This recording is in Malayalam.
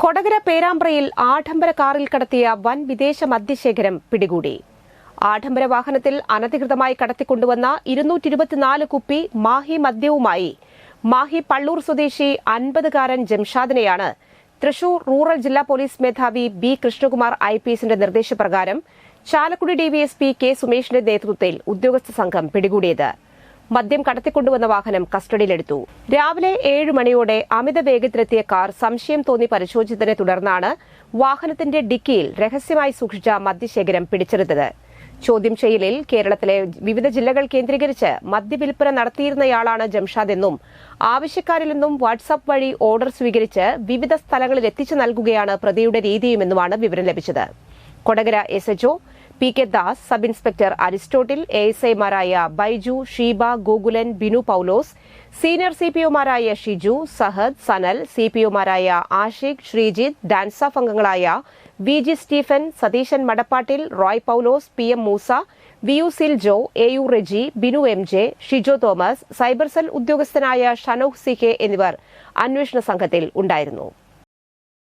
കൊടകര പേരാമ്പ്രയിൽ ആഡംബര കാറിൽ കടത്തിയ വൻ വിദേശ മദ്യശേഖരം പിടികൂടി. ആഡംബര വാഹനത്തിൽ അനധികൃതമായി കടത്തിക്കൊണ്ടുവന്ന 224 കുപ്പി മാഹി മദ്യവുമായി മാഹി പള്ളൂർ സ്വദേശി 50-കാരൻ ജംഷാദിനെയാണ് തൃശൂർ റൂറൽ ജില്ലാ പോലീസ് മേധാവി ബി കൃഷ്ണകുമാർ IPSന്റെ നിർദ്ദേശപ്രകാരം ചാലക്കുടി ഡിവിഎസ്പി കെ സുമേഷിന്റെ നേതൃത്വത്തിൽ ഉദ്യോഗസ്ഥ സംഘം പിടികൂടിയത്. മദ്യം കടത്തിക്കൊണ്ടുവന്ന വാഹനം കസ്റ്റഡിയിലെടുത്തു. രാവിലെ 7 മണിയോടെ അമിത വേഗത്തിലെത്തിയ കാർ സംശയം തോന്നി പരിശോധിച്ചതിനെ തുടർന്നാണ് വാഹനത്തിന്റെ ഡിക്കിയിൽ രഹസ്യമായി സൂക്ഷിച്ച മദ്യശേഖരം പിടിച്ചെടുത്തത്. ചോദ്യം ചെയ്യലിൽ കേരളത്തിലെ വിവിധ ജില്ലകൾ കേന്ദ്രീകരിച്ച് മദ്യവിൽപ്പന നടത്തിയിരുന്നയാളാണ് ജംഷാദ് എന്നും ആവശ്യക്കാരിൽ നിന്നും വാട്സ്ആപ്പ് വഴി ഓർഡർ സ്വീകരിച്ച് വിവിധ സ്ഥലങ്ങളിൽ എത്തിച്ചു നൽകുകയാണ് പ്രതിയുടെ രീതിയുമെന്നുമാണ് വിവരം ലഭിച്ചത്. Kodakara SHO PK Das, sub inspector Aristotle, ASIമാരായ ബൈജു, ഷീബ, ഗോകുലൻ, ബിനു പൌലോസ്, സീനിയർ CPOമാരായ ഷിജു, സഹദ്, സനൽ, CPOമാരായ ആഷിഖ്, ശ്രീജിത്ത്, ഡാൻസാഫ് അംഗങ്ങളായ VG Stephen, Satheesan Madappattil, Roy Paulose, PM Moosa, VU Siljo, AU Reji, Binu MJ, Shijo Thomas, cyber cell ഉദ്യോഗസ്ഥനായ ഷനൌഹ് CK എന്നിവർ അന്വേഷണ സംഘത്തിൽ ഉണ്ടായിരുന്നു.